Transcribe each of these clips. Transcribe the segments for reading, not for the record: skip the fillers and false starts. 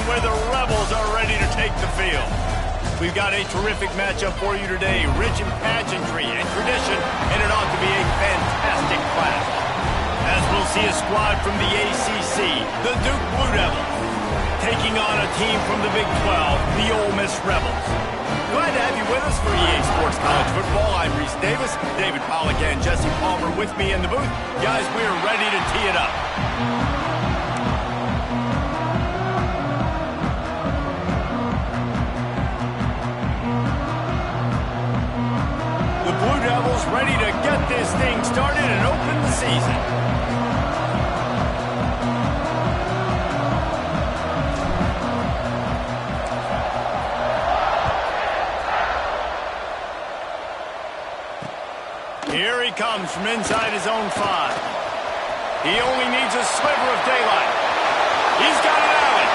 where the Rebels are ready to take the field. We've got a terrific matchup for you today, rich in pageantry and tradition, and it ought to be a fantastic clash. As we'll see a squad from the ACC, the Duke Blue Devils, taking on a team from the Big 12, the Ole Miss Rebels. Glad to have you with us for EA Sports College Football. I'm Reese Davis, David Pollack and Jesse Palmer with me in the booth. Guys, we are ready to tee it up. The Blue Devils ready to get this thing started and open the season. Here he comes from inside his own 5. He only needs a sliver of daylight. He's got it out.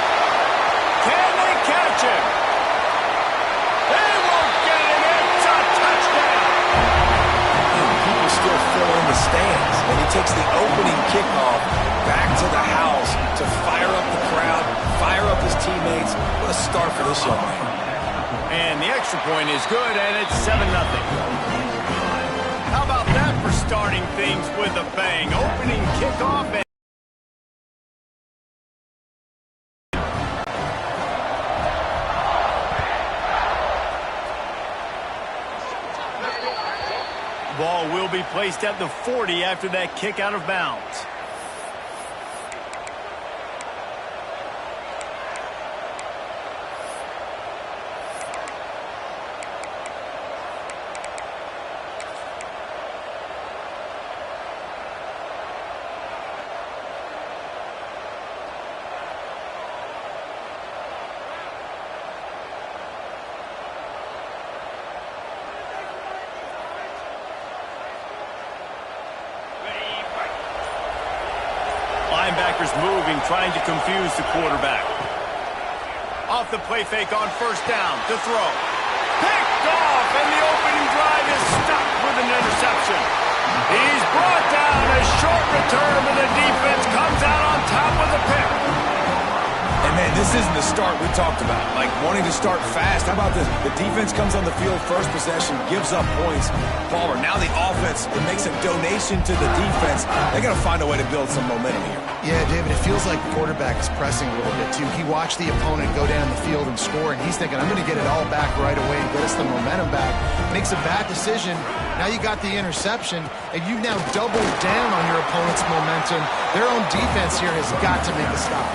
Can they catch him? They won't get him. It's a touchdown. People still fill in the stands, and he takes the opening kickoff back to the house to fire up the crowd, fire up his teammates. What a start for this young man. And the extra point is good, and it's 7-0. How about that for starting things with a bang? Opening kickoff and ball will be placed at the 40 after that kick out of bounds. Linebackers moving, trying to confuse the quarterback. Off the play fake on first down to throw. Picked off, and the opening drive is stuck with an interception. He's brought down. A short return, and the defense comes out on top with a pick. And, man, this isn't the start we talked about, like wanting to start fast. How about this? The defense comes on the field, first possession, gives up points. Palmer, now the offense, it makes a donation to the defense. They got to find a way to build some momentum here. Yeah, David, it feels like the quarterback is pressing a little bit, too. He watched the opponent go down the field and score, and he's thinking, I'm going to get it all back right away and get us the momentum back. Makes a bad decision. Now you got the interception, and you've now doubled down on your opponent's momentum. Their own defense here has got to make a stop.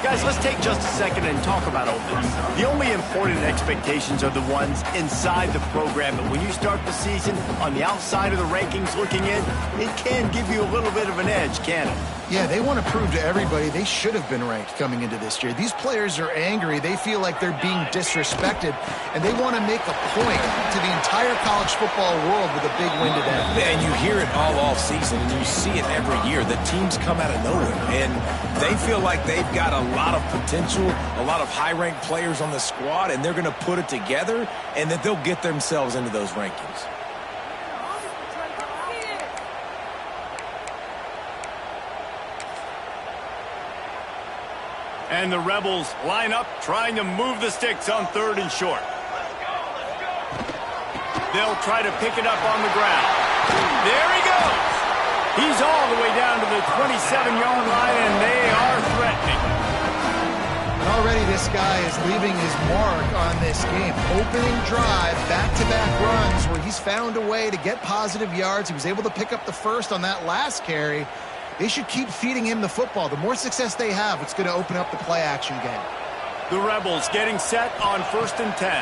Guys, let's take just a second and talk about Ole Miss. The only important expectations are the ones inside the program, but when you start the season on the outside of the rankings looking in, it can give you a little bit of an edge, can it? Yeah, they want to prove to everybody they should have been ranked coming into this year. These players are angry. They feel like they're being disrespected, and they want to make a point to the entire college football world with a big win today. And you hear it all off season, and you see it every year. The teams come out of nowhere, and they feel like they've got a lot of potential, a lot of high-ranked players on the squad, and they're going to put it together, and that they'll get themselves into those rankings. And the Rebels line up, trying to move the sticks on 3rd and short. They'll try to pick it up on the ground. There he goes. He's all the way down to the 27-yard line, and they are threatening. And already this guy is leaving his mark on this game. Opening drive, back-to-back runs where he's found a way to get positive yards. He was able to pick up the first on that last carry. They should keep feeding him the football. The more success they have, it's going to open up the play-action game. The Rebels getting set on 1st and 10.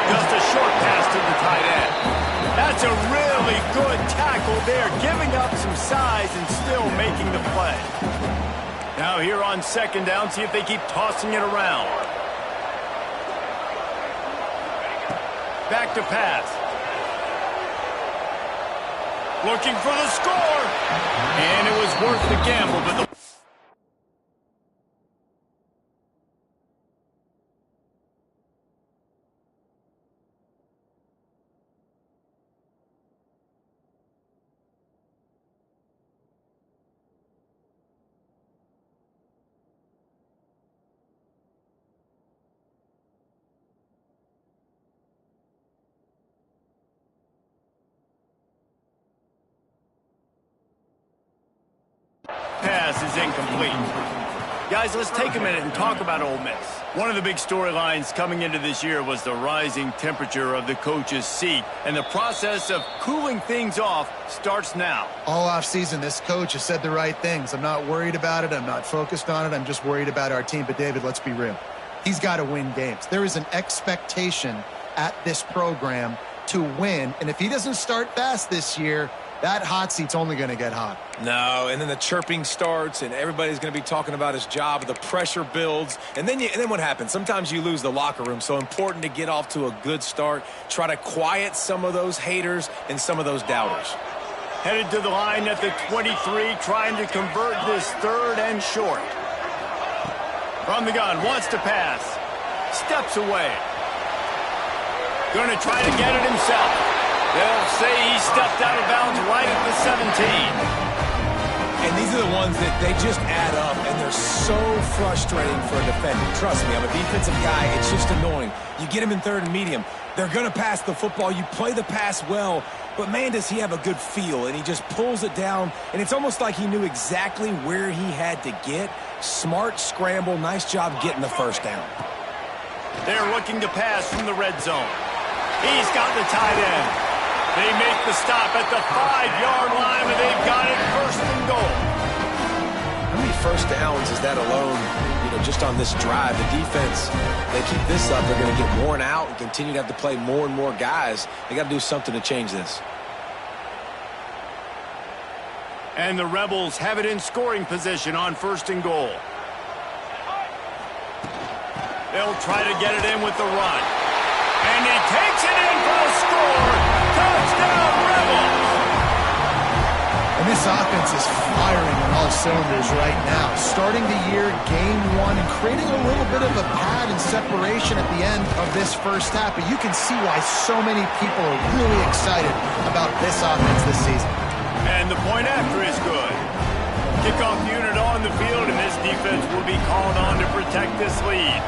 Just a short pass to the tight end. That's a really good tackle there, giving up some size and still making the play. Now here on 2nd down, see if they keep tossing it around. Back to pass. Looking for the score. And it was worth the gamble, but the incomplete. Guys, let's take a minute and talk about Ole Miss. One of the big storylines coming into this year was the rising temperature of the coach's seat, and the process of cooling things off starts now. All offseason, this coach has said the right things. I'm not worried about it. I'm not focused on it. I'm just worried about our team. But, David, let's be real. He's got to win games. There is an expectation at this program to win, and if he doesn't start fast this year, that hot seat's only going to get hot. No, and then the chirping starts, and everybody's going to be talking about his job. The pressure builds, and then what happens? Sometimes you lose the locker room. So important to get off to a good start. Try to quiet some of those haters and some of those doubters. Headed to the line at the 23, trying to convert this third and short. From the gun, wants to pass. Steps away. Going to try to get it himself. They'll say he stepped out of bounds right at the 17. And these are the ones that they just add up, and they're so frustrating for a defender. Trust me, I'm a defensive guy. It's just annoying. You get him in third and medium. They're going to pass the football. You play the pass well, but, man, does he have a good feel. And he just pulls it down, and it's almost like he knew exactly where he had to get. Smart scramble. Nice job getting the first down. They're looking to pass from the red zone. He's got the tight end. They make the stop at the 5-yard line, and they've got it first and goal. How many first downs is that alone, just on this drive? The defense, they keep this up, they're going to get worn out and continue to have to play more and more guys. They got to do something to change this. And the Rebels have it in scoring position on first and goal. They'll try to get it in with the run. And he takes it in for the score. Touchdown, Rebels! And this offense is firing on all cylinders right now. Starting the year, game one, and creating a little bit of a pad and separation at the end of this first half. But you can see why so many people are really excited about this offense this season. And the point after is good. Kickoff unit on the field, and this defense will be called on to protect this lead.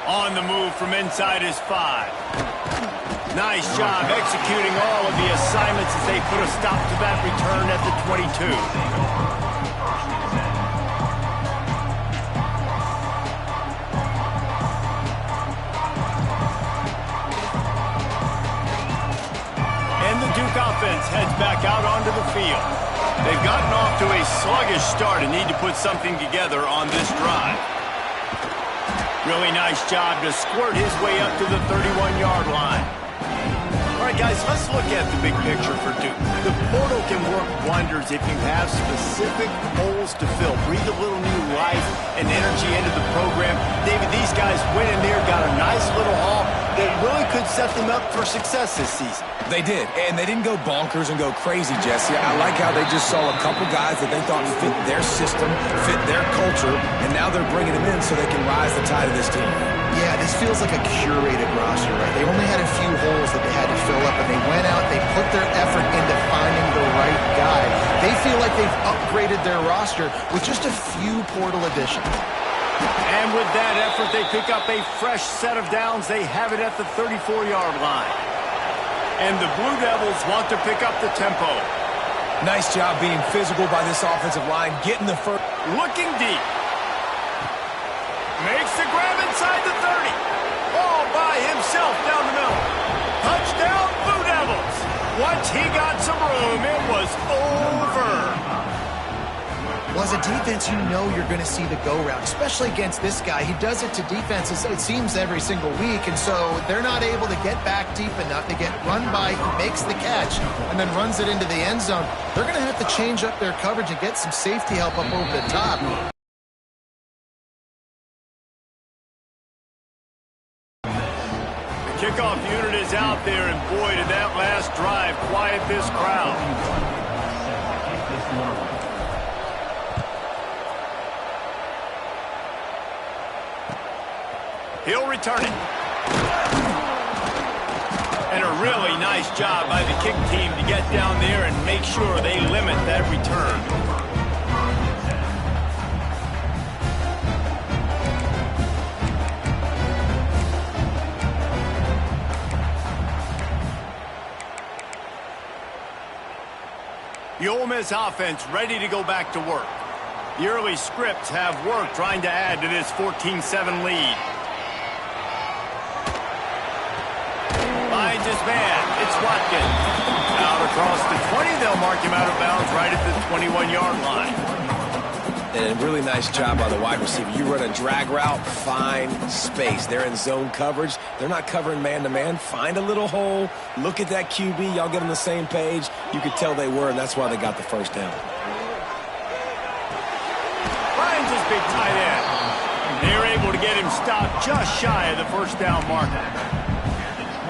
On the move from inside his 5. Nice job executing all of the assignments as they put a stop to that return at the 22. And the Duke offense heads back out onto the field. They've gotten off to a sluggish start and need to put something together on this drive. Really nice job to squirt his way up to the 31-yard line. All right, guys, let's look at the big picture for Duke. The portal can work wonders if you have specific holes to fill. Breathe a little new life and energy into the program. David, these guys went in there, got a nice little haul that really could set them up for success this season. They did, and they didn't go bonkers and go crazy, Jesse. I like how they just saw a couple guys that they thought fit their system, fit their culture, and now they're bringing them in so they can rise the tide of this team. Yeah, this feels like a curated roster, right? They only had a few holes that they had to fill up, and they went out, they put their effort into finding the right guy. They feel like they've upgraded their roster with just a few portal additions. And with that effort, they pick up a fresh set of downs. They have it at the 34-yard line. And the Blue Devils want to pick up the tempo. Nice job being physical by this offensive line, getting the first. Looking deep. Makes the grab inside the 30. All by himself down the middle. Touchdown, Blue Devils. Once he got some room, it was over. Well, as a defense, you know you're going to see the go route, especially against this guy. He does it to defenses, it seems, every single week, and so they're not able to get back deep enough. They get run by, he makes the catch, and then runs it into the end zone. They're going to have to change up their coverage and get some safety help up over the top. The kickoff unit is out there, and boy, did that last drive quiet this crowd. He'll return it. And a really nice job by the kick team to get down there and make sure they limit that return. The Ole Miss offense ready to go back to work. The early scripts have worked trying to add to this 14-7 lead. Finds his man. It's Watkins. Out across the 20. They'll mark him out of bounds right at the 21-yard line. And a really nice job by the wide receiver. You run a drag route, find space. They're in zone coverage. They're not covering man-to-man. Find a little hole. Look at that QB. Y'all get on the same page. You could tell they were, and that's why they got the first down. Finds his big tight end. They're able to get him stopped just shy of the first down marker.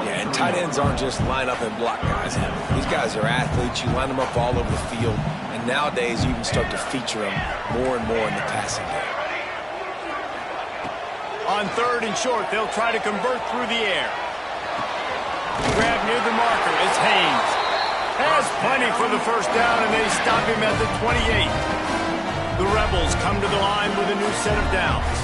Yeah, and tight ends aren't just line up and block guys. These guys are athletes. You line them up all over the field. And nowadays, you can start to feature them more and more in the passing game. On 3rd and short, they'll try to convert through the air. Grab near the marker is Haynes. Has plenty for the first down, and they stop him at the 28. The Rebels come to the line with a new set of downs.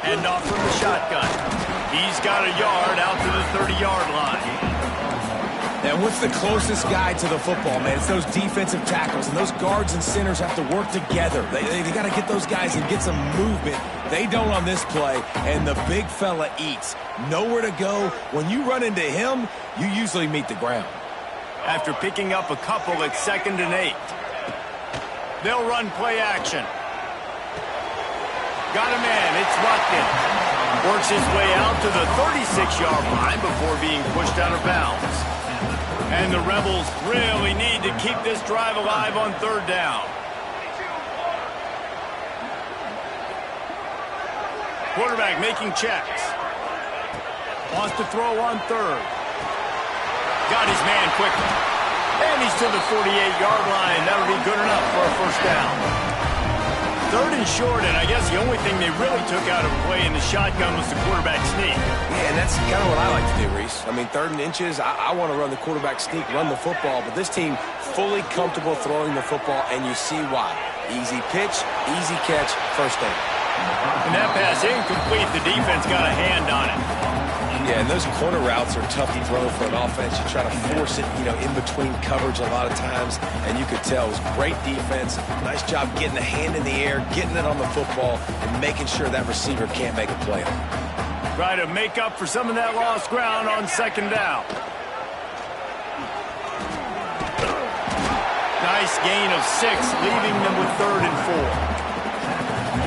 Hand off from the shotgun. He's got a yard out to the 30-yard line. And what's the closest guy to the football, man? It's those defensive tackles, and those guards and centers have to work together. They got to get those guys and get some movement. They don't on this play, and the big fella eats. Nowhere to go. When you run into him, you usually meet the ground. After picking up a couple at 2nd and 8. They'll run play action. Got a man, it's Watkins. Works his way out to the 36-yard line before being pushed out of bounds. And the Rebels really need to keep this drive alive on 3rd down. Quarterback making checks. Wants to throw on 3rd. Got his man quickly. And he's to the 48-yard line. That'll be good enough for a first down. 3rd and short, and I guess the only thing they really took out of play in the shotgun was the quarterback sneak. Yeah, and that's kind of what I like to do, Reese. I mean, 3rd and inches, I want to run the quarterback sneak, run the football, but this team fully comfortable throwing the football, and you see why. Easy pitch, easy catch, first down. And that pass incomplete. The defense got a hand on it. Yeah, and those corner routes are tough to throw for an offense. You try to force it, in between coverage a lot of times, and you could tell it was great defense. Nice job getting a hand in the air, getting it on the football, and making sure that receiver can't make a play on it. Try to make up for some of that lost ground on 2nd down. Nice gain of 6, leaving them with 3rd and 4.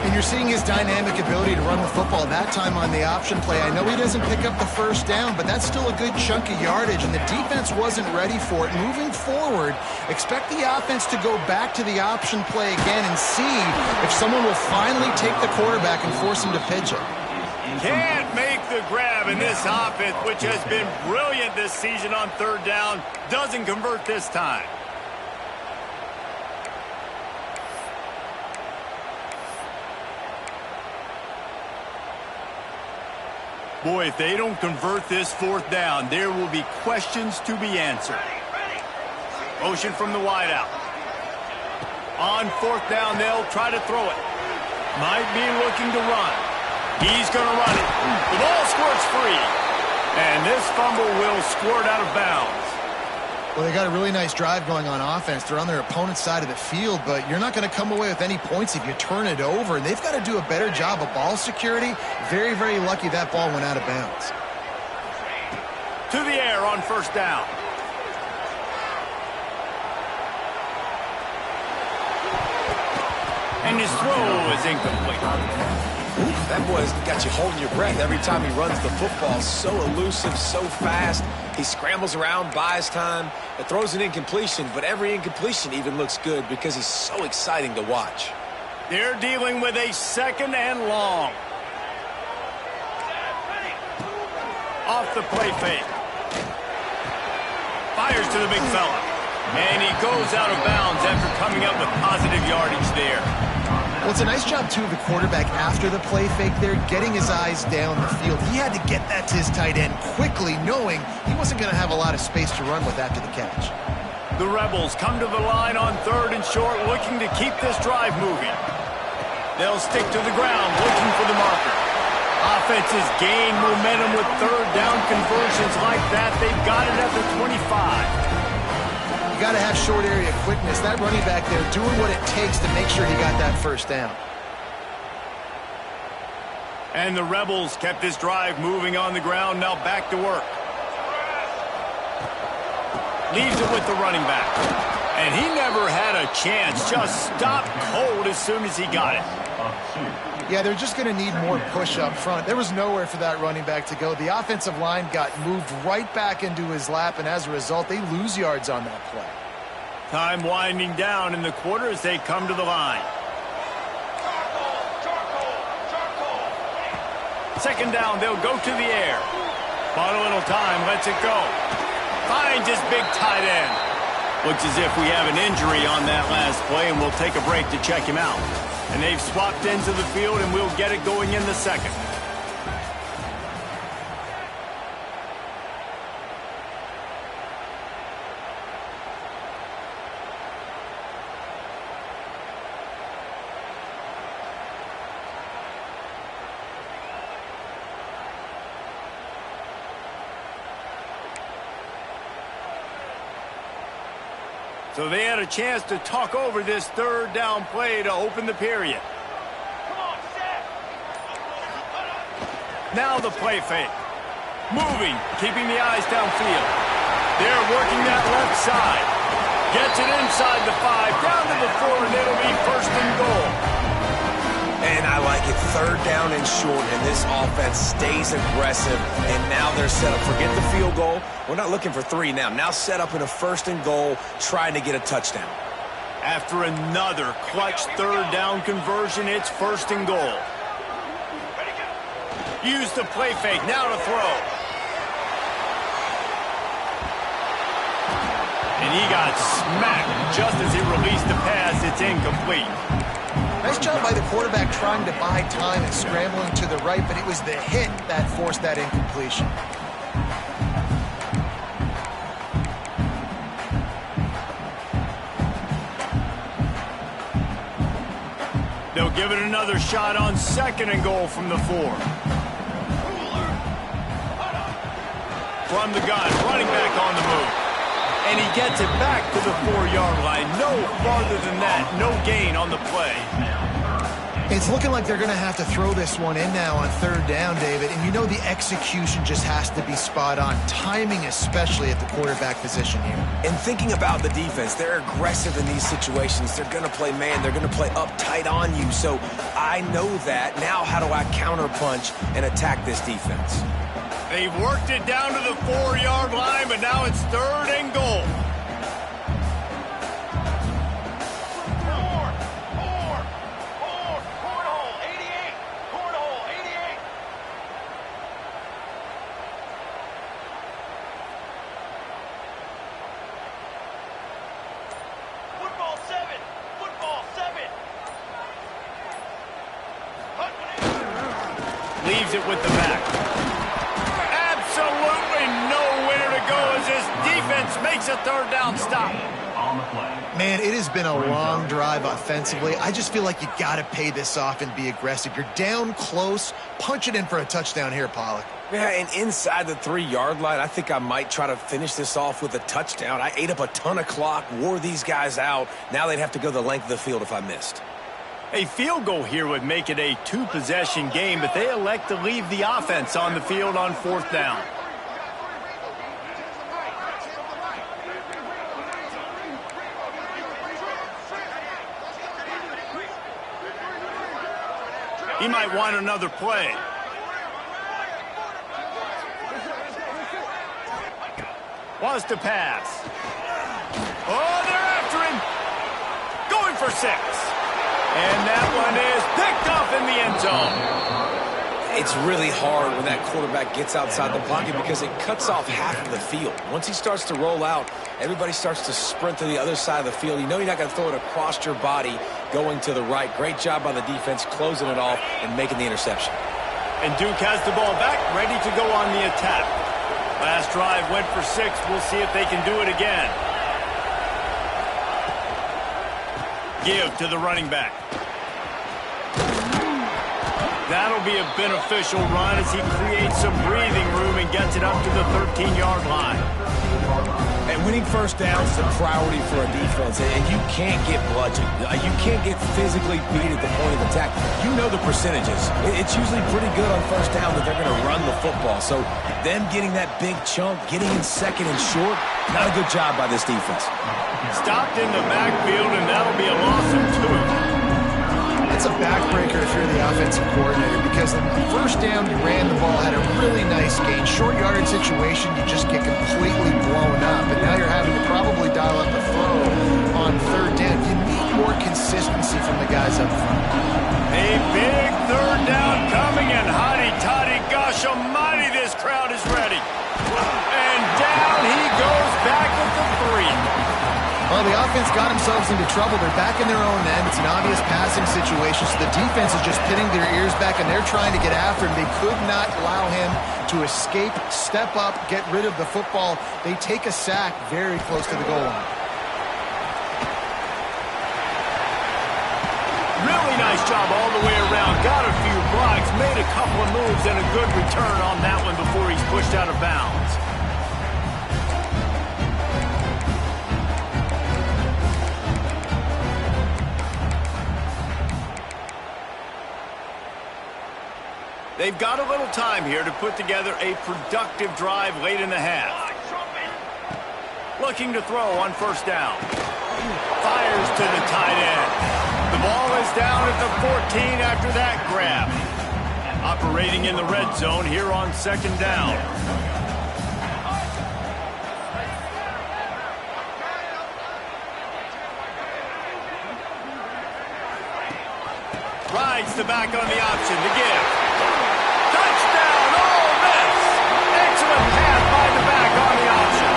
And you're seeing his dynamic ability to run the football. That time on the option play, I know he doesn't pick up the first down, but that's still a good chunk of yardage, and the defense wasn't ready for it. Moving forward, expect the offense to go back to the option play again and see if someone will finally take the quarterback and force him to pitch it. Can't make the grab, in this offense, which has been brilliant this season on 3rd down, doesn't convert this time. Boy, if they don't convert this 4th down, there will be questions to be answered. Motion from the wideout. On 4th down, they'll try to throw it. Might be looking to run. He's going to run it. The ball squirts free. And this fumble will squirt out of bounds. Well, they got a really nice drive going on offense. They're on their opponent's side of the field, but you're not going to come away with any points if you turn it over. And they've got to do a better job of ball security. Very, very lucky that ball went out of bounds. To the air on 1st down. And his throw is incomplete. That boy's got you holding your breath every time he runs the football. So elusive, so fast. He scrambles around, buys time. It throws an incompletion, but every incompletion even looks good because he's so exciting to watch. They're dealing with a 2nd and long. Off the play fake. Fires to the big fella. And he goes out of bounds after coming up with positive yardage there. Well, it's a nice job, too, of the quarterback after the play fake there, getting his eyes down the field. He had to get that to his tight end quickly, knowing he wasn't going to have a lot of space to run with after the catch. The Rebels come to the line on 3rd and short, looking to keep this drive moving. They'll stick to the ground, looking for the marker. Offenses gain momentum with third down conversions like that. They've got it at the 25. You got to have short area quickness. That running back there doing what it takes to make sure he got that first down. And the Rebels kept this drive moving on the ground. Now back to work. Leaves it with the running back. And he never had a chance. Just stopped cold as soon as he got it. Yeah, they're just going to need more push up front. There was nowhere for that running back to go. The offensive line got moved right back into his lap, and as a result, they lose yards on that play. Time winding down in the quarter as they come to the line. Second down, they'll go to the air. Bought a little time, lets it go. Finds his big tight end. Looks as if we have an injury on that last play, and we'll take a break to check him out. And they've swapped into the field, and we'll get it going in the second. So they had a chance to talk over this third down play to open the period. Now the play fake. Moving, keeping the eyes downfield. They're working that left side. Gets it inside the 5, down to the 4, and it'll be first and goal. And I like it. Third down and short, and this offense stays aggressive. And now they're set up. Forget the field goal. We're not looking for 3 now. Now set up in a first and goal, trying to get a touchdown. After another clutch third down conversion, it's first and goal. Use the play fake. Now to throw. And he got smacked just as he released the pass. It's incomplete. Nice job by the quarterback trying to buy time and scrambling to the right, but it was the hit that forced that incompletion. They'll give it another shot on second and goal from the 4. From the gun, running back on the move. And he gets it back to the 4-yard line. No farther than that. No gain on the play. It's looking like they're going to have to throw this one in now on third down, David. And you know the execution just has to be spot on. Timing especially at the quarterback position here. And thinking about the defense, they're aggressive in these situations. They're going to play man. They're going to play up tight on you. So I know that. Now how do I counterpunch and attack this defense? They've worked it down to the 4-yard line, but now it's third and goal. Leaves it with the back. Absolutely nowhere to go as this defense makes a third down stop. Man, it has been a long drive offensively. I just feel like you got to pay this off and be aggressive. You're down close. Punch it in for a touchdown here, Pollock. Yeah, and inside the 3-yard line, I think I might try to finish this off with a touchdown. I ate up a ton of clock, wore these guys out. Now they'd have to go the length of the field if I missed. A field goal here would make it a 2-possession game, but they elect to leave the offense on the field on fourth down. He might want another play. Wants to pass. Oh, they're after him. Going for 6. And that one is picked off in the end zone. It's really hard when that quarterback gets outside the pocket because it cuts off half of the field. Once he starts to roll out, everybody starts to sprint to the other side of the field. You know you're not going to throw it across your body going to the right. Great job by the defense closing it off and making the interception. And Duke has the ball back, ready to go on the attack. Last drive went for 6. We'll see if they can do it again. Give to the running back. That'll be a beneficial run as he creates some breathing room and gets it up to the 13-yard line. And winning first downs is a priority for a defense, and you can't get bludgeoned. You can't get physically beat at the point of attack. You know the percentages. It's usually pretty good on first down that they're going to run the football. So them getting that big chunk, getting in second and short, not a good job by this defense. Stopped in the backfield, and that'll be a loss of 2. It's a backbreaker if you're the offensive coordinator, because the first down you ran the ball, had a really nice gain. Short yardage situation, you just get completely blown up, and now you're having to probably dial up a throw on third down. You need more consistency from the guys up front. A big third down coming, and hotty-toddy, gosh almighty, this crowd is ready. And down he goes back with the 3. Well, the offense got themselves into trouble. They're back in their own end. It's an obvious passing situation, so the defense is just pinning their ears back, and they're trying to get after him. They could not allow him to escape, step up, get rid of the football. They take a sack very close to the goal line. Really nice job all the way around. Got a few blocks, made a couple of moves, and a good return on that one before he's pushed out of bounds. They've got a little time here to put together a productive drive late in the half. Looking to throw on first down. Fires to the tight end. The ball is down at the 14 after that grab. Operating in the red zone here on second down. Rides the back on the option to give. Touchdown, Ole Miss! Excellent pass by the back on the option.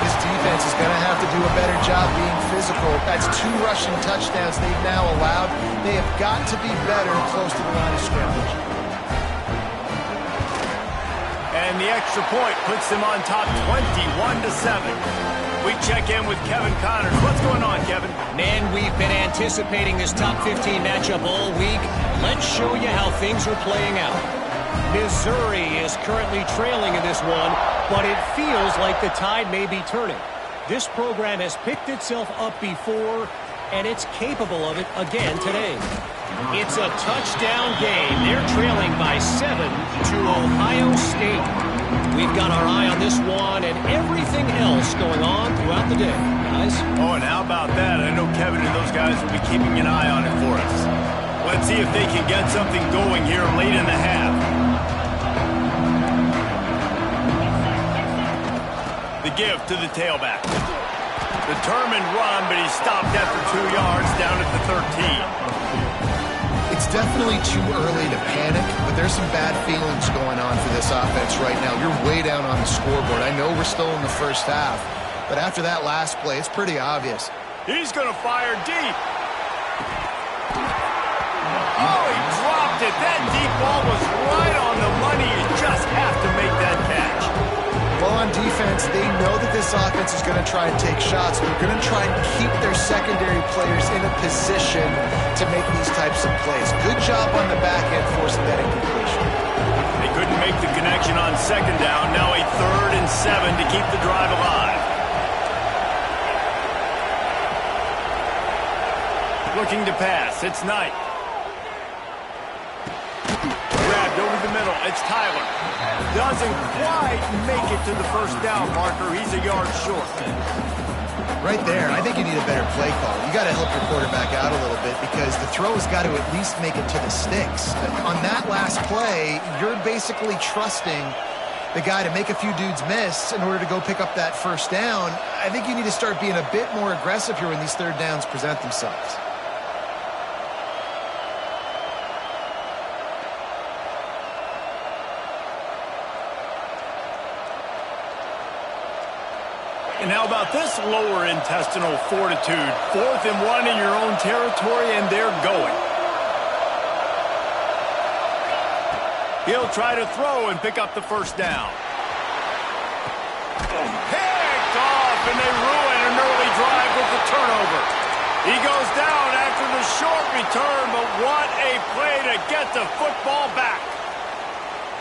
This defense is going to have to do a better job being physical. That's 2 rushing touchdowns they've now allowed. They have got to be better close to the line of scrimmage. And the extra point puts them on top 21-7. We check in with Kevin Connors. What's going on, Kevin? Man, we've been anticipating this top 15 matchup all week. Let's show you how things are playing out. Missouri is currently trailing in this one, but it feels like the tide may be turning. This program has picked itself up before, and it's capable of it again today. It's a touchdown game. They're trailing by 7 to Ohio State. We've got our eye on this one and everything else going on throughout the day, guys. Oh, and how about that? I know Kevin and those guys will be keeping an eye on it for us. Let's see if they can get something going here late in the half. The give to the tailback. Determined run, but he stopped after 2 yards down at the 13. It's definitely too early to panic, but there's some bad feelings going on for this offense right now. You're way down on the scoreboard. I know we're still in the first half, but after that last play, it's pretty obvious. He's going to fire deep. Oh, he dropped it. That deep ball was right on the money. You just have to make that catch. Well, on defense, they know that this offense is going to try and take shots. They're going to try and keep their secondary players in a position to make these types of plays. Good job on the back end forcing that incompletion. They couldn't make the connection on second down. Now a 3rd and 7 to keep the drive alive. Looking to pass. It's Knight. Grabbed over the middle. It's Tyler. Doesn't quite make it to the first down marker. He's a yard short. Right there, I think you need a better play call. You got to help your quarterback out a little bit because the throw has got to at least make it to the sticks. On that last play, you're basically trusting the guy to make a few dudes miss in order to go pick up that first down. I think you need to start being a bit more aggressive here when these third downs present themselves. And how about this lower intestinal fortitude? 4th and 1 in your own territory, and they're going. He'll try to throw and pick up the first down. Picked off, and they ruin an early drive with the turnover. He goes down after the short return, but what a play to get the football back.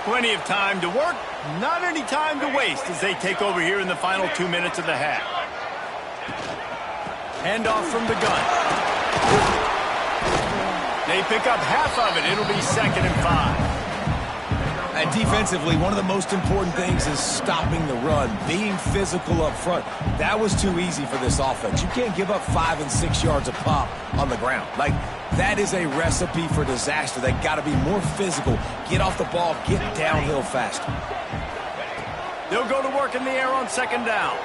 Plenty of time to work, not any time to waste as they take over here in the final 2 minutes of the half. Handoff from the gun. They pick up half of it. It'll be 2nd and 5. And defensively, one of the most important things is stopping the run, being physical up front. That was too easy for this offense. You can't give up 5 and 6 yards a pop on the ground. Like, that is a recipe for disaster. They got to be more physical, get off the ball, get downhill faster. They'll go to work in the air on 2nd down.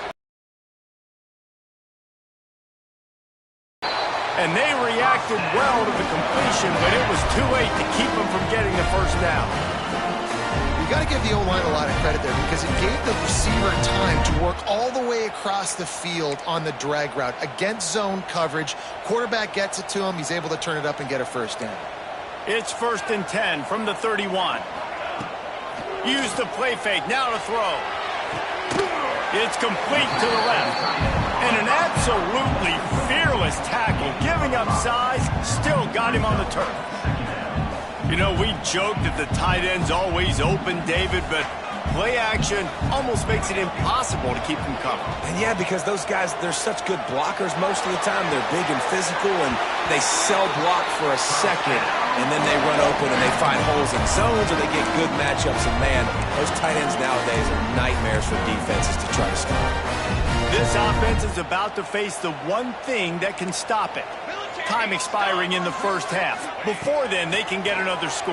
And they reacted well to the completion, but it was too late to keep them from getting the 1st down. You got to give the O-line a lot of credit there because it gave the receiver time to work all the way across the field on the drag route against zone coverage. Quarterback gets it to him. He's able to turn it up and get a 1st down. It's 1st and 10 from the 31. Use the play fake. Now to throw. It's complete to the left. And an absolutely fearless tackle, giving up size, still got him on the turf. You know, we joked that the tight end's always open, David, but play action almost makes it impossible to keep them covered. And yeah, because those guys, they're such good blockers most of the time. They're big and physical, and they sell block for a second, and then they run open and they find holes in zones, or they get good matchups. And man, those tight ends nowadays are nightmares for defenses to try to stop. This offense is about to face the one thing that can stop it. Time expiring in the 1st half. Before then, they can get another score.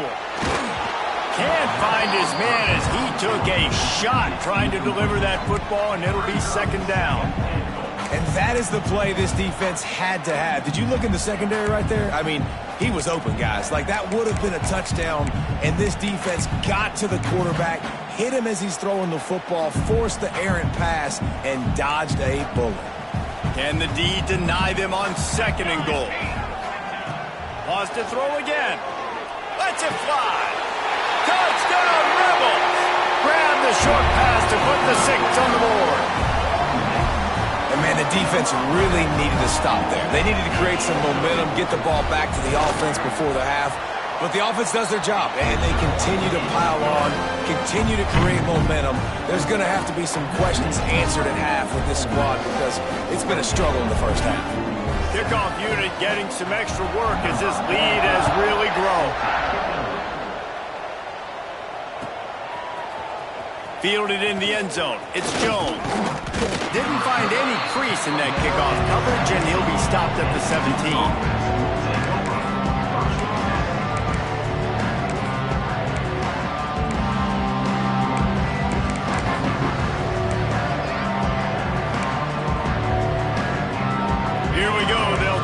Can't find his man as he took a shot trying to deliver that football, and it'll be 2nd down. And that is the play this defense had to have. Did you look in the secondary right there? I mean, he was open, guys. Like, that would have been a touchdown, and this defense got to the quarterback, hit him as he's throwing the football, forced the errant pass, and dodged a bullet. Can the D deny them on 2nd and goal? Pause to throw again. Lets it fly. Touchdown, Rebels! Grab the short pass to put the 6 on the board. And man, the defense really needed to stop there. They needed to create some momentum, get the ball back to the offense before the half. But the offense does their job, and they continue to pile on, continue to create momentum. There's going to have to be some questions answered at half with this squad because it's been a struggle in the 1st half. Kickoff unit getting some extra work as this lead has really grown. Fielded in the end zone. It's Jones. Didn't find any crease in that kickoff coverage, and he'll be stopped at the 17.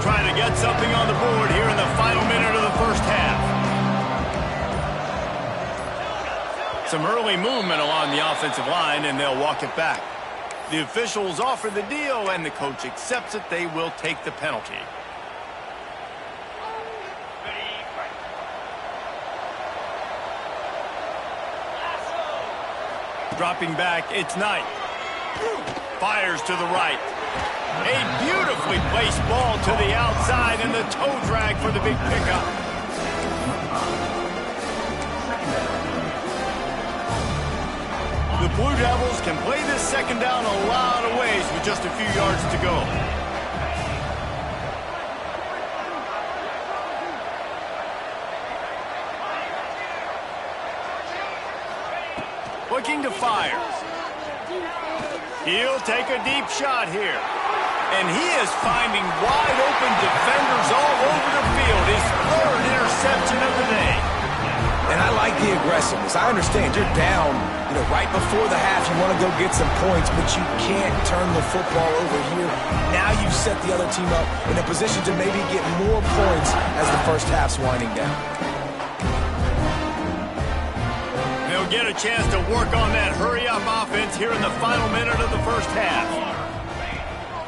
Trying to get something on the board here in the final minute of the 1st half. Some early movement along the offensive line, and they'll walk it back. The officials offer the deal, and the coach accepts it. They will take the penalty. Dropping back, it's Knight. Fires to the right. A beautifully placed ball to the outside, and the toe drag for the big pickup. The Blue Devils can play this 2nd down a lot of ways with just a few yards to go. Looking to fire. He'll take a deep shot here. And he is finding wide-open defenders all over the field. His 3rd interception of the day. And I like the aggressiveness. I understand you're down, right before the half. You want to go get some points, but you can't turn the football over here. Now you've set the other team up in a position to maybe get more points as the 1st half's winding down. They'll get a chance to work on that hurry-up offense here in the final minute of the 1st half.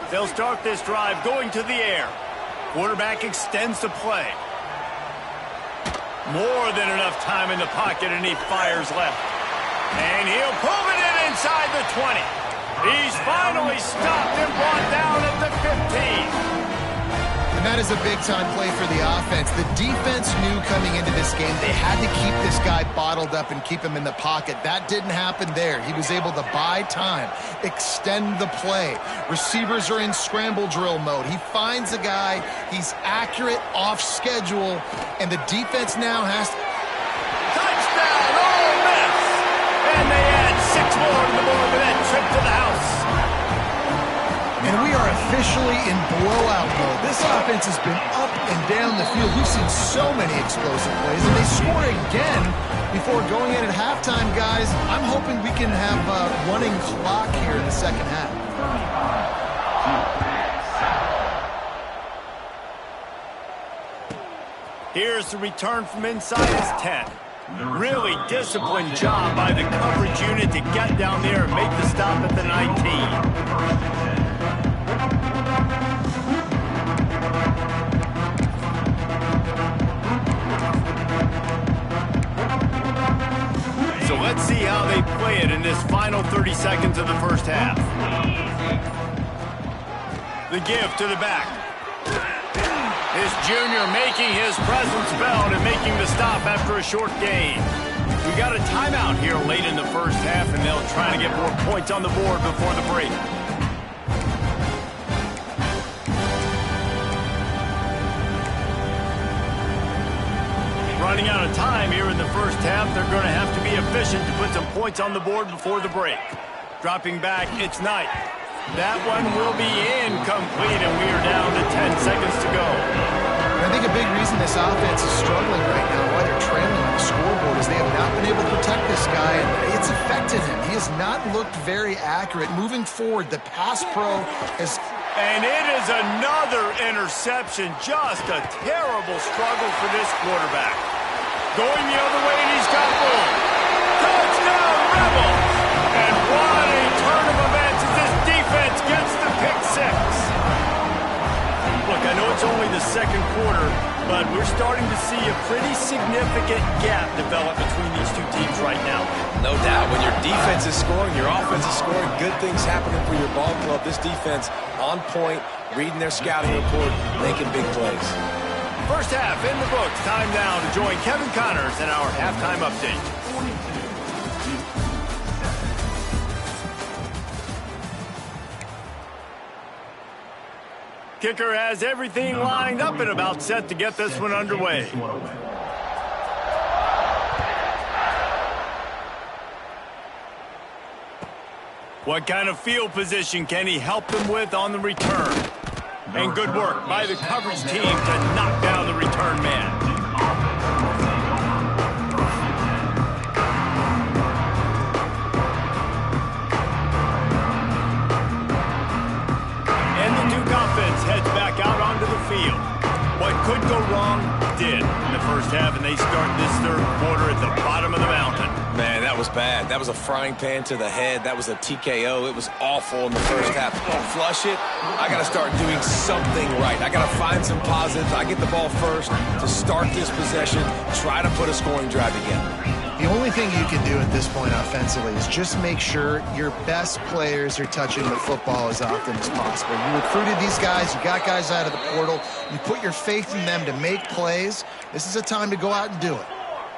They'll start this drive going to the air. Quarterback extends the play. More than enough time in the pocket, and he fires left. And he'll pull it in inside the 20. He's finally stopped and brought down at the 15. And that is a big-time play for the offense. The defense knew coming into this game they had to keep this guy bottled up and keep him in the pocket. That didn't happen there. He was able to buy time, extend the play. Receivers are in scramble drill mode. He finds a guy, he's accurate, off schedule, and the defense now has to... Touchdown, Ole Miss! And they add 6 more to the board with that trip to the house. And we are officially in blowout mode. This offense has been up and down the field. We've seen so many explosive plays, and they score again before going in at halftime, guys. I'm hoping we can have a running clock here in the second half. Here's the return from inside his 10. Really disciplined job by the coverage unit to get down there and make the stop at the 19. So let's see how they play it in this final 30 seconds of the first half. The give to the back. His junior making his presence felt and making the stop after a short gain. We got a timeout here late in the first half, and they'll try to get more points on the board before the break. Running out of time here in the first half, they're going to have to be efficient to put some points on the board before the break. Dropping back, it's Knight. That one will be incomplete, and we are down to 10 seconds to go. I think a big reason this offense is struggling right now, why they're trailing on the scoreboard, is they have not been able to protect this guy, and it's affected him. He has not looked very accurate. Moving forward, the pass pro has... And it is another interception. Just a terrible struggle for this quarterback. Going the other way, and he's got room. Touchdown, Rebels! And what a turn of events as this defense gets the pick 6. Look, I know it's only the second quarter, but we're starting to see a pretty significant gap develop between these two teams right now. No doubt. When your defense is scoring, your offense is scoring, good things happening for your ball club. This defense on point, reading their scouting report, making big plays. First half in the books. Time now to join Kevin Connors in our halftime update. Kicker has everything lined up and about set to get this one underway. What kind of field position can he help them with on the return? And good work by the coverage team to knock down the return man. And the Duke offense heads back out onto the field. What could go wrong did in the first half, and they start this third quarter at the bottom of the mountain. Man, that was bad. That was a frying pan to the head. That was a TKO. It was awful in the first half. Don't flush it. I got to start doing something right. I got to find some positives. I get the ball first to start this possession, try to put a scoring drive together. The only thing you can do at this point offensively is just make sure your best players are touching the football as often as possible. You recruited these guys. You got guys out of the portal. You put your faith in them to make plays. This is a time to go out and do it.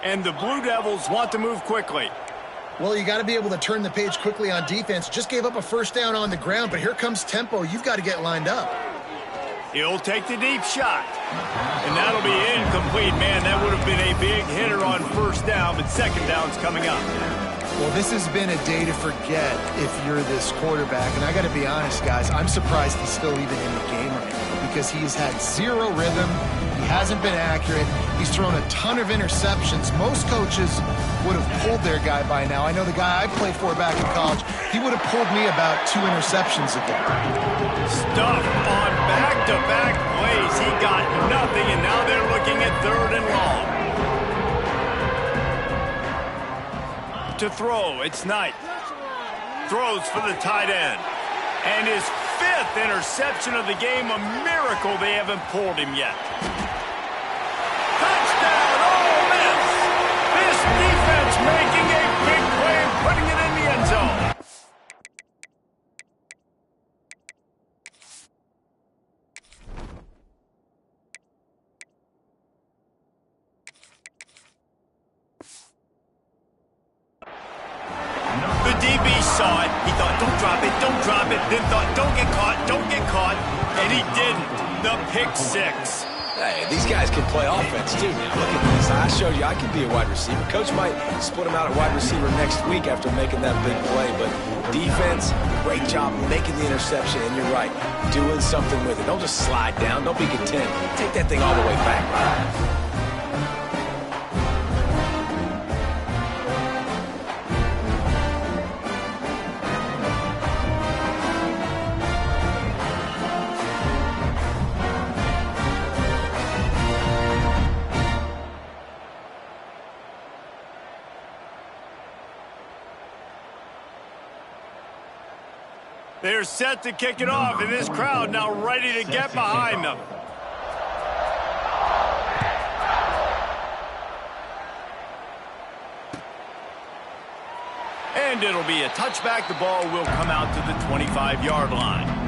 And the Blue Devils want to move quickly. Well, you got to be able to turn the page quickly on defense. Just gave up a first down on the ground, but here comes tempo. You've got to get lined up. He'll take the deep shot. And that'll be incomplete. Man, that would have been a big hitter on first down, but second down's coming up. Well, this has been a day to forget if you're this quarterback. And I got to be honest, guys, I'm surprised he's still even in the game right now because he's had zero rhythm. He hasn't been accurate. He's thrown a ton of interceptions. Most coaches would have pulled their guy by now. I know the guy I played for back in college, he would have pulled me about 2 interceptions ago. Stuff on back-to-back plays. He got nothing, and now they're looking at 3rd and long. To throw, it's Knight. Throws for the tight end. And his 5th interception of the game, a miracle they haven't pulled him yet. Touchdown, Ole Miss! This defense making a big play and putting it in the end zone. DB saw it. He thought, don't drop it, don't drop it. Then thought, don't get caught, don't get caught. And he didn't. The pick six. Hey, these guys can play offense, too. Now, look at this. I showed you I can be a wide receiver. Coach might split him out at wide receiver next week after making that big play. But defense, great job making the interception. And you're right, doing something with it. Don't just slide down. Don't be content. Take that thing all the way back. They're set to kick it off, and this crowd now ready to get behind them. And it'll be a touchback. The ball will come out to the 25-yard line.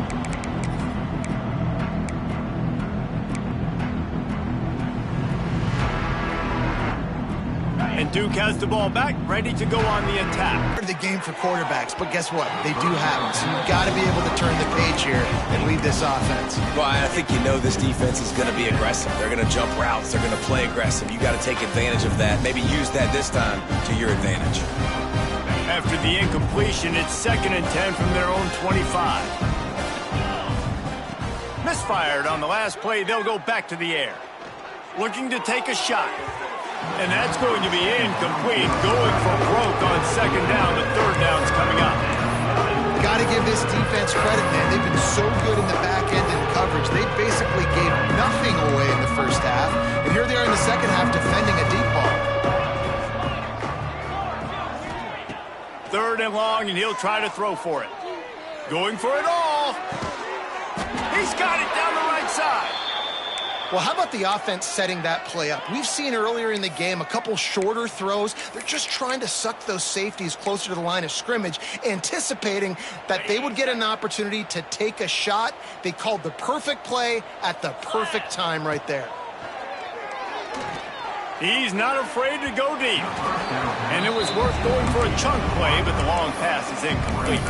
And Duke has the ball back, ready to go on the attack. The game for quarterbacks, but guess what? They do have them, so you've got to be able to turn the page here and lead this offense. Well, I think you know this defense is going to be aggressive. They're going to jump routes. They're going to play aggressive. You got to take advantage of that. Maybe use that this time to your advantage. After the incompletion, it's 2nd and 10 from their own 25. Misfired on the last play. They'll go back to the air. Looking to take a shot. And that's going to be incomplete. Going for broke on 2nd down. The 3rd down's coming up. Got to give this defense credit, man. They've been so good in the back end and coverage. They basically gave nothing away in the first half. And here they are in the second half defending a deep ball. 3rd and long, and he'll try to throw for it. Going for it all. He's got it down the right side. Well, how about the offense setting that play up? We've seen earlier in the game a couple shorter throws. They're just trying to suck those safeties closer to the line of scrimmage, anticipating that they would get an opportunity to take a shot. They called the perfect play at the perfect time right there. He's not afraid to go deep. And it was worth going for a chunk play, but the long pass is incomplete.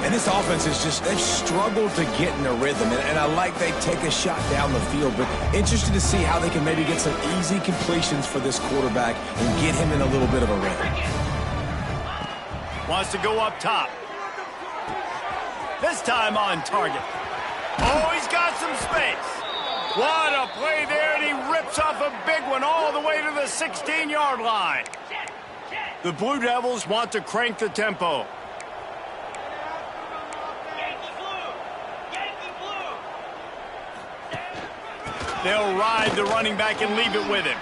And this offense is just, they've struggled to get in a rhythm. And I like they take a shot down the field, but interested to see how they can maybe get some easy completions for this quarterback and get him in a little bit of a rhythm. Wants to go up top. This time on target. Oh, he's got some space. What a play there, and he rips off a big one all the way to the 16-yard line. The Blue Devils want to crank the tempo. They'll ride the running back and leave it with him.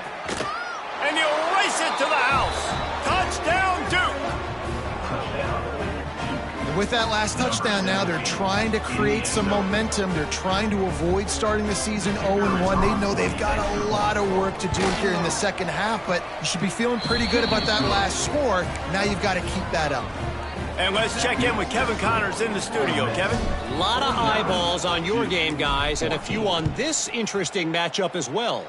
And he'll race it to the house. Touchdown, Duke. And with that last touchdown now, they're trying to create some momentum. They're trying to avoid starting the season 0-1. They know they've got a lot of work to do here in the second half, but you should be feeling pretty good about that last score. Now you've got to keep that up. And let's check in with Kevin Connors in the studio. Kevin? A lot of eyeballs on your game, guys, and a few on this interesting matchup as well.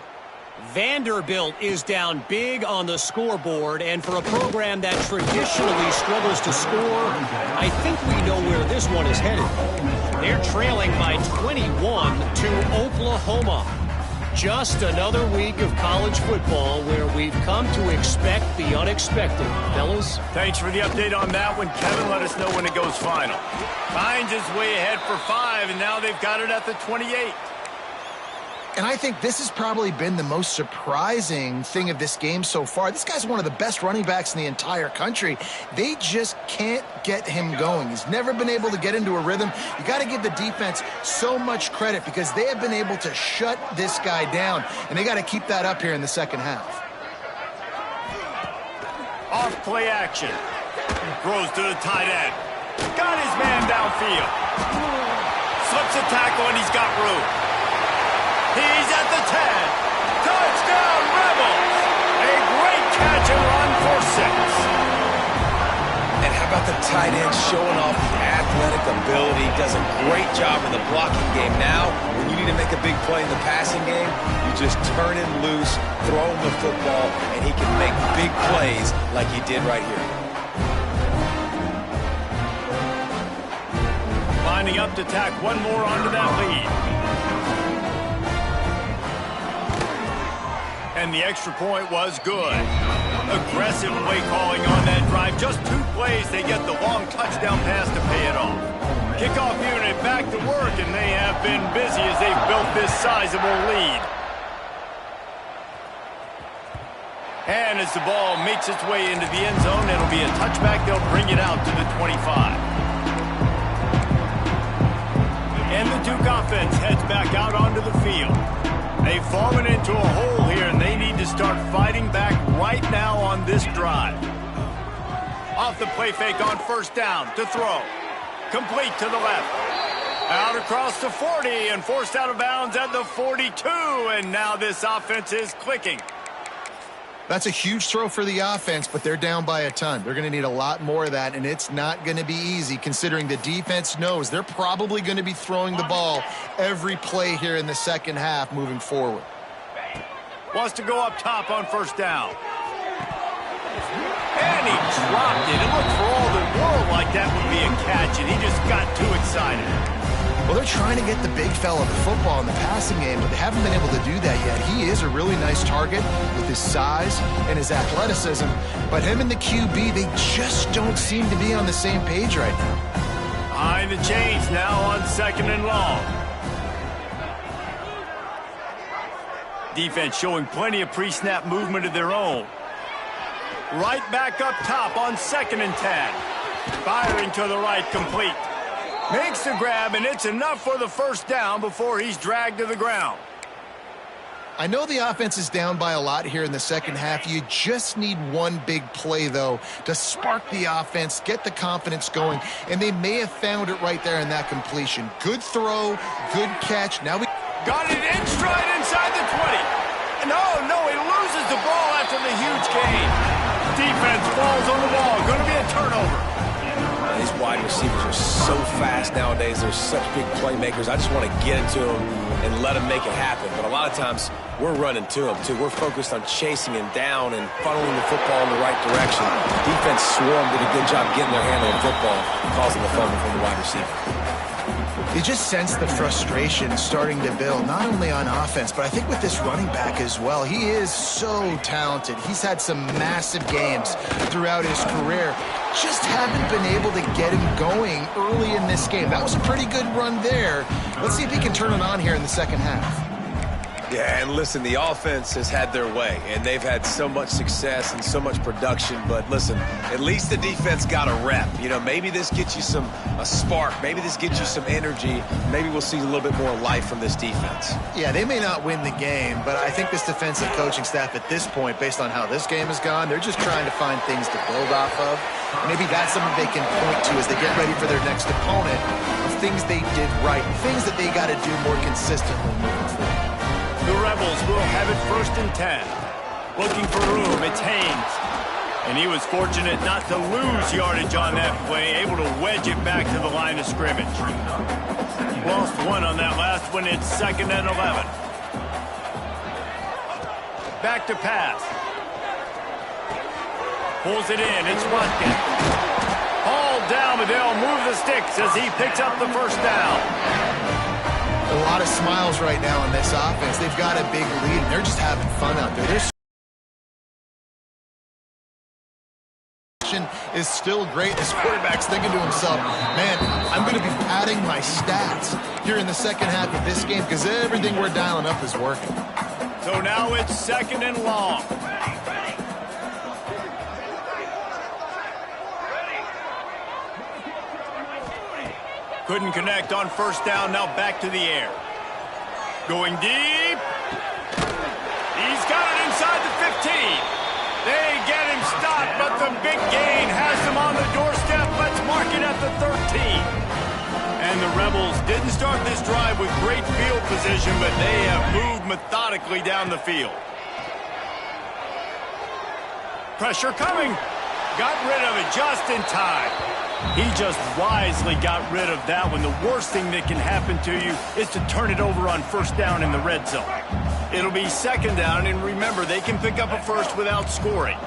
Vanderbilt is down big on the scoreboard, and for a program that traditionally struggles to score, I think we know where this one is headed. They're trailing by 21 to Oklahoma. Just another week of college football where we've come to expect the unexpected. Fellas? Thanks for the update on that one, Kevin. Let us know when it goes final. Finds his way ahead for 5, and now they've got it at the 28. And I think this has probably been the most surprising thing of this game so far. This guy's one of the best running backs in the entire country. They just can't get him going. He's never been able to get into a rhythm. You got to give the defense so much credit because they have been able to shut this guy down, and they got to keep that up here in the second half. Off play action. Throws to the tight end. Got his man downfield. Slips a tackle, and he's got room. He's at the 10. Touchdown, Rebels! A great catch and run for 6. And how about the tight end showing off the athletic ability? Does a great job in the blocking game. Now, when you need to make a big play in the passing game, you just turn him loose, throw him the football, and he can make big plays like he did right here. lining up to tack one more onto that lead. And the extra point was good. Aggressive play calling on that drive. Just 2 plays, they get the long touchdown pass to pay it off. Kickoff unit back to work, and they have been busy as they've built this sizable lead. And as the ball makes its way into the end zone, it'll be a touchback. They'll bring it out to the 25. And the Duke offense heads back out onto the field. They've fallen into a hole here, and they need to start fighting back right now on this drive. Off the play fake on first down to throw. Complete to the left. Out across the 40 and forced out of bounds at the 42. And now this offense is clicking. That's a huge throw for the offense, but they're down by a ton. They're going to need a lot more of that, and it's not going to be easy considering the defense knows they're probably going to be throwing the ball every play here in the second half moving forward. Wants to go up top on first down. And he dropped it. It looked for all the world like that would be a catch, and he just got too excited. Well, they're trying to get the big fella the football in the passing game, but they haven't been able to do that yet. He is a really nice target with his size and his athleticism, but him and the QB, they just don't seem to be on the same page right now. Behind the chains now on second and long. Defense showing plenty of pre-snap movement of their own. Right back up top on second and 10. Firing to the right, complete. Makes the grab, and it's enough for the first down before he's dragged to the ground. I know the offense is down by a lot here in the second half. You just need one big play, though, to spark the offense, get the confidence going, and they may have found it right there in that completion. Good throw, good catch. Now we got it in stride inside the 20. No, he loses the ball after the huge gain. Defense falls on the ball. Going to be a turnover. These wide receivers are so fast nowadays. They're such big playmakers. I just want to get into them and let them make it happen. But a lot of times, we're running to them, too. We're focused on chasing him down and funneling the football in the right direction. Defense swarm did a good job getting their hand on the football, causing the fumble from the wide receiver. You just sense the frustration starting to build, not only on offense, but I think with this running back as well. He is so talented. He's had some massive games throughout his career. Just haven't been able to get him going early in this game. That was a pretty good run there. Let's see if he can turn it on here in the second half. Yeah, and listen, the offense has had their way, and they've had so much success and so much production. But listen, at least the defense got a rep. You know, maybe this gets you a spark. Maybe this gets you some energy. Maybe we'll see a little bit more life from this defense. Yeah, they may not win the game, but I think this defensive coaching staff at this point, based on how this game has gone, they're just trying to find things to build off of. Maybe that's something they can point to as they get ready for their next opponent of things they did right, things that they got to do more consistently moving forward. The Rebels will have it first and 10. Looking for room, it's Haynes. And he was fortunate not to lose yardage on that play, able to wedge it back to the line of scrimmage. Lost one on that last one, it's second and 11. Back to pass. Pulls it in, it's Watkins. Hauled down, but they'll move the sticks as he picks up the first down. A lot of smiles right now on this offense. They've got a big lead, and they're just having fun out there. Is still great. This quarterback's thinking to himself, man, I'm going to be padding my stats here in the second half of this game because everything we're dialing up is working. So now it's second and long. Couldn't connect on first down, now back to the air. Going deep. He's got it inside the 15. They get him stopped, but the big gain has him on the doorstep. Let's mark it at the 13. And the Rebels didn't start this drive with great field position, but they have moved methodically down the field. Pressure coming. Got rid of it just in time. He just wisely got rid of that one. The worst thing that can happen to you is to turn it over on first down in the red zone. It'll be second down, and remember, they can pick up a first without scoring.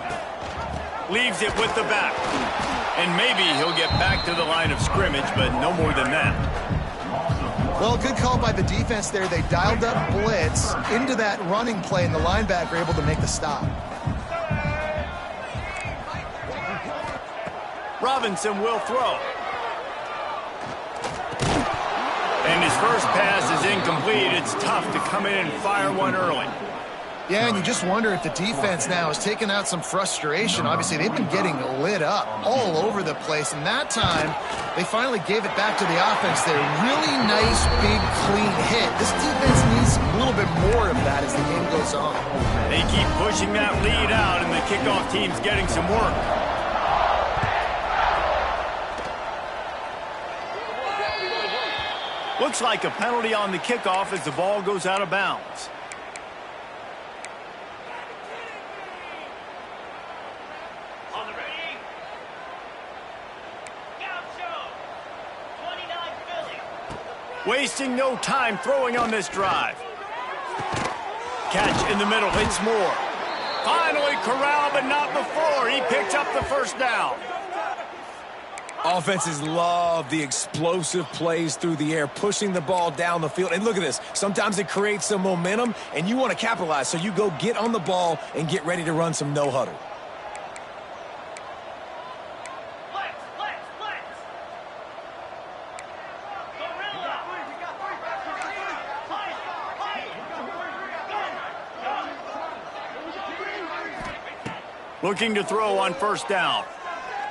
Leaves it with the back. And maybe he'll get back to the line of scrimmage, but no more than that. Well, good call by the defense there. They dialed up blitz into that running play, and the linebacker able to make the stop. Robinson will throw. And his first pass is incomplete. It's tough to come in and fire one early. Yeah, and you just wonder if the defense now has taken out some frustration. Obviously, they've been getting lit up all over the place, and that time, they finally gave it back to the offense there. Really nice, big, clean hit. This defense needs a little bit more of that as the game goes on. They keep pushing that lead out, and the kickoff team's getting some work. Looks like a penalty on the kickoff as the ball goes out of bounds. Wasting no time throwing on this drive. Catch in the middle, it's more. Finally corralled, but not before. He picks up the first down. Offenses love the explosive plays through the air, pushing the ball down the field. And look at this. Sometimes it creates some momentum, and you want to capitalize. So you go get on the ball and get ready to run some no-huddle. Looking to throw on first down.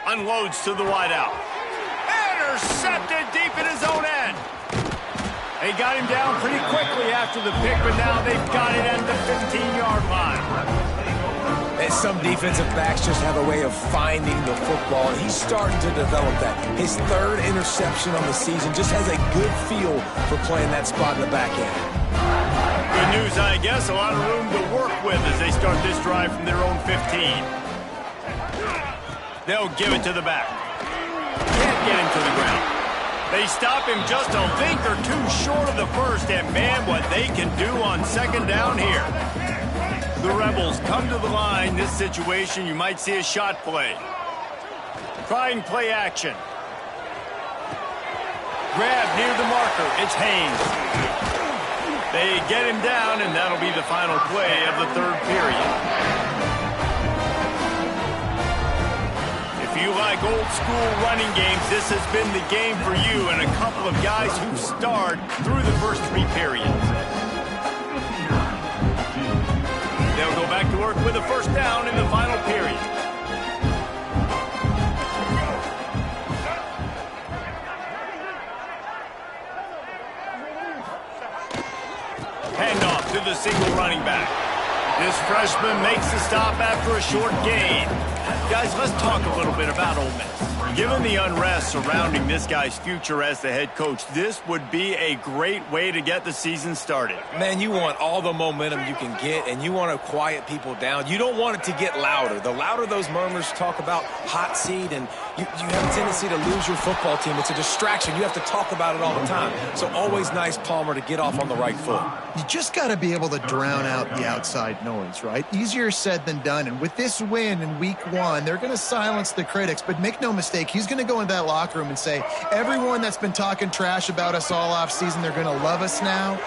Unloads to the wideout. Intercepted deep in his own end. They got him down pretty quickly after the pick, but now they've got it at the 15-yard line. And some defensive backs just have a way of finding the football, and he's starting to develop that. His third interception on the season, just has a good feel for playing that spot in the back end. Good news, I guess. A lot of room to work with as they start this drive from their own 15. They'll give it to the back. Can't get him to the ground. They stop him just a think or two short of the first, and man, what they can do on second down here. The Rebels come to the line. This situation, you might see a shot play. Try and play action. Grab near the marker. It's Haynes. They get him down, and that'll be the final play of the third period. If you like old-school running games, this has been the game for you and a couple of guys who starred through the first three periods. They'll go back to work with a first down in the final period. Handoff to the single running back. This freshman makes the stop after a short gain. Guys, let's talk a little bit about Ole Miss. Given the unrest surrounding this guy's future as the head coach, this would be a great way to get the season started. Man, you want all the momentum you can get, and you want to quiet people down. You don't want it to get louder. The louder those murmurs talk about hot seat, and you have a tendency to lose your football team. It's a distraction. You have to talk about it all the time. So always nice, Palmer, to get off on the right foot. You just got to be able to drown out the outside noise, right? Easier said than done. And with this win in week one, they're going to silence the critics. But make no mistake, he's going to go into that locker room and say, everyone that's been talking trash about us all offseason, they're going to love us now.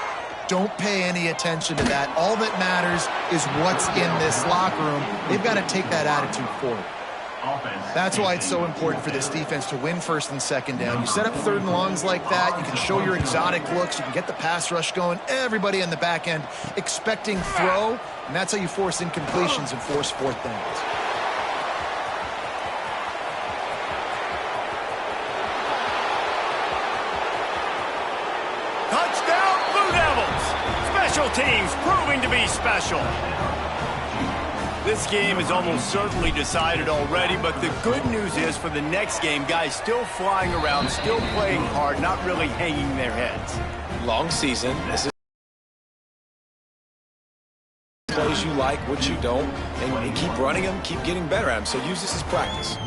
Don't pay any attention to that. All that matters is what's in this locker room. They've got to take that attitude forward. That's why it's so important for this defense to win first and second down. You set up third and longs like that, you can show your exotic looks, you can get the pass rush going, everybody on the back end expecting throw, and that's how you force incompletions and force fourth downs. Touchdown, Blue Devils! Special teams proving to be special. This game is almost certainly decided already, but the good news is for the next game, guys still flying around, still playing hard, not really hanging their heads. Long season. This is plays you like, what you don't, and keep running them, keep getting better at them. So use this as practice.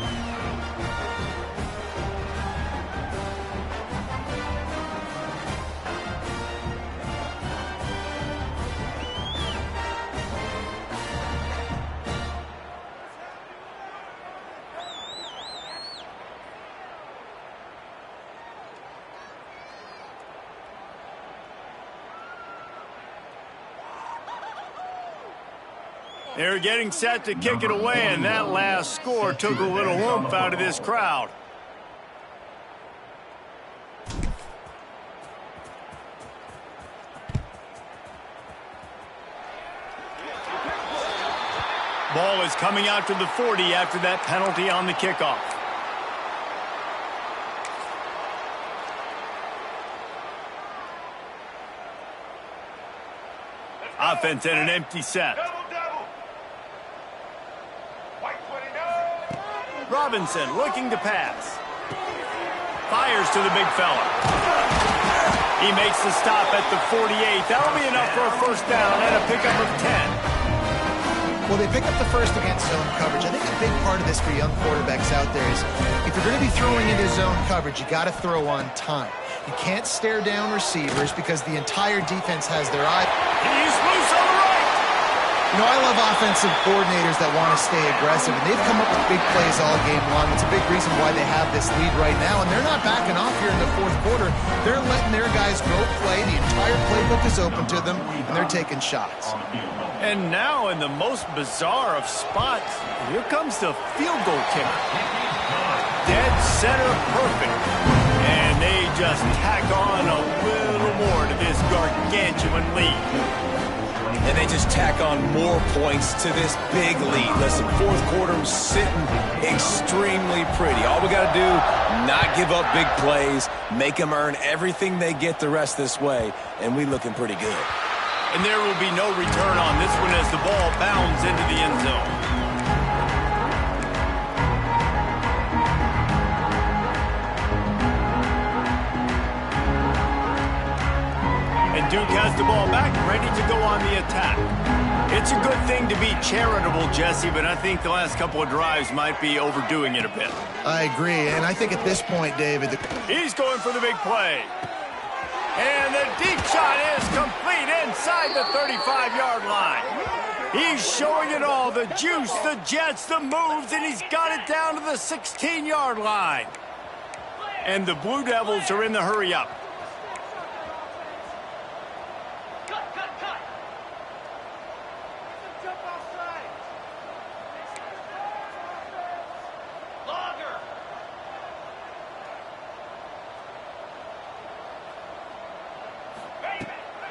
They're getting set to kick it away, and that last score took a little oomph out of this crowd. Ball is coming out to the 40 after that penalty on the kickoff. Offense and an empty set. Robinson looking to pass. Fires to the big fella. He makes the stop at the 48. That'll be enough for a first down and a pickup of 10. Well, they pick up the first against zone coverage. I think a big part of this for young quarterbacks out there is if you're going to be throwing into zone coverage, you got to throw on time. You can't stare down receivers because the entire defense has their eye. He's loose on the right. You know, I love offensive coordinators that want to stay aggressive, and they've come up with big plays all game long. It's a big reason why they have this lead right now, and they're not backing off here in the fourth quarter. They're letting their guys go play. The entire playbook is open to them, and they're taking shots. And now in the most bizarre of spots, here comes the field goal kicker. Dead center perfect. And they just tack on a little more to this gargantuan lead. And they just tack on more points to this big lead. Listen, fourth quarter was sitting extremely pretty. All we got to do, not give up big plays, make them earn everything they get the rest this way, and we looking pretty good. And there will be no return on this one as the ball bounds into the end zone. And Duke has the ball back, ready to go on the attack. It's a good thing to be charitable, Jesse, but I think the last couple of drives might be overdoing it a bit. I agree, and I think at this point, David... He's going for the big play. And the deep shot is complete inside the 35-yard line. He's showing it all, the juice, the jets, the moves, and he's got it down to the 16-yard line. And the Blue Devils are in the hurry-up.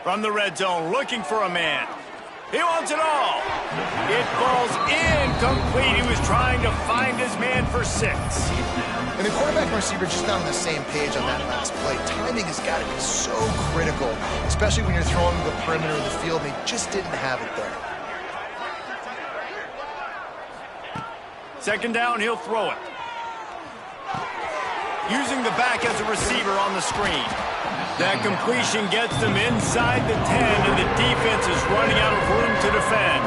From the red zone, looking for a man. He wants it all. It falls incomplete. He was trying to find his man for 6. And the quarterback and receiver just not on the same page on that last play. Timing has got to be so critical, especially when you're throwing to the perimeter of the field. They just didn't have it there. Second down, he'll throw it. Using the back as a receiver on the screen. That completion gets them inside the 10, and the defense is running out of room to defend.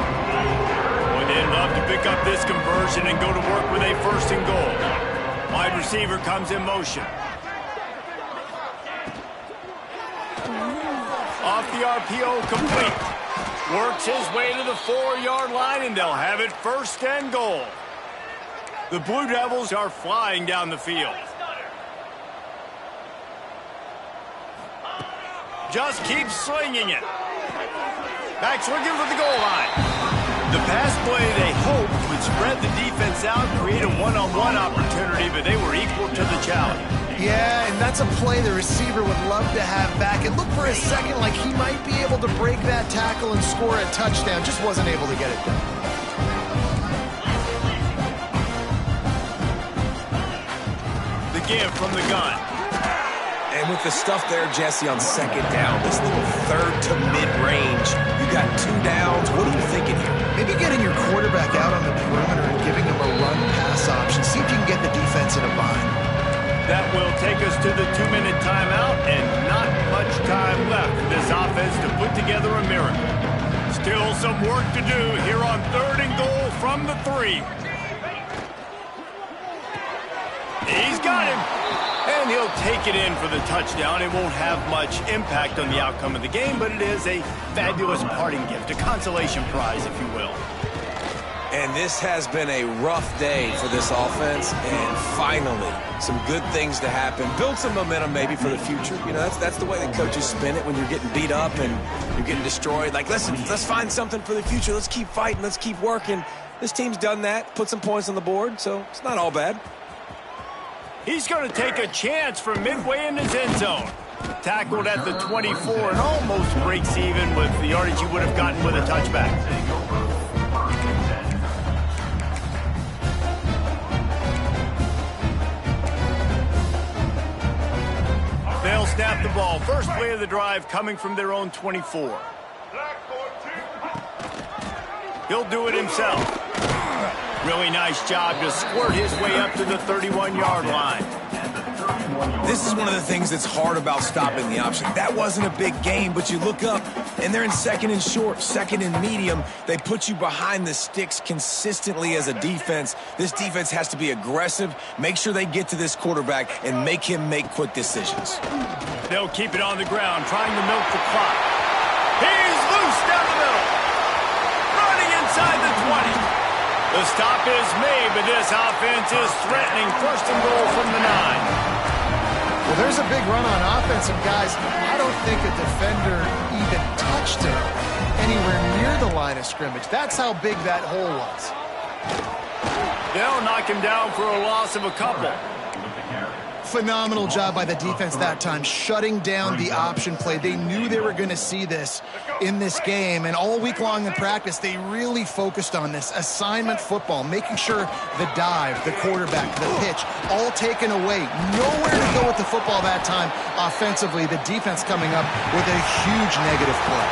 Boy, they'd love to pick up this conversion and go to work with a first and goal. Wide receiver comes in motion. Off the RPO, complete. Works his way to the 4-yard line, and they'll have it first and goal. The Blue Devils are flying down the field. Just keep slinging it. Backs looking for the goal line. The pass play they hoped would spread the defense out, create a one-on-one opportunity, but they were equal to the challenge. Yeah, and that's a play the receiver would love to have back. It looked for a second like he might be able to break that tackle and score a touchdown. Just wasn't able to get it done. The give from the gun. And with the stuff there, Jesse, on second down, this little third to mid-range, you got 2 downs. What are you thinking here? Maybe getting your quarterback out on the perimeter and giving him a run-pass option. See if you can get the defense in a bind. That will take us to the 2-minute timeout, and not much time left for this offense to put together a miracle. Still some work to do here on 3rd and goal from the 3. He's got him. And he'll take it in for the touchdown. It won't have much impact on the outcome of the game, but it is a fabulous parting gift, a consolation prize, if you will. And this has been a rough day for this offense, and finally, some good things to happen. Build some momentum maybe for the future. You know, that's the way that coaches spin it when you're getting beat up and you're getting destroyed. Like, listen, let's find something for the future. Let's keep fighting. Let's keep working. This team's done that, put some points on the board, so it's not all bad. He's going to take a chance from midway in his end zone. Tackled at the 24 and almost breaks even with the yardage he would have gotten with a touchback. They'll snap the ball. First play of the drive coming from their own 24. He'll do it himself. Really nice job to squirt his way up to the 31-yard line. This is one of the things that's hard about stopping the option. That wasn't a big gain, but you look up, and they're in second and short, second and medium. They put you behind the sticks consistently as a defense. This defense has to be aggressive, make sure they get to this quarterback, and make him make quick decisions. They'll keep it on the ground, trying to milk the clock. He's loose down the middle. Running inside the 20. The stop is made, but this offense is threatening first and goal from the 9. Well, there's a big run on offense, and guys, I don't think a defender even touched him anywhere near the line of scrimmage. That's how big that hole was. They'll knock him down for a loss of a couple. Phenomenal job by the defense that time, shutting down the option play. They knew they were going to see this in this game, and all week long in practice, they really focused on this assignment football, making sure the dive, the quarterback, the pitch, all taken away. Nowhere to go with the football that time offensively. The defense coming up with a huge negative play.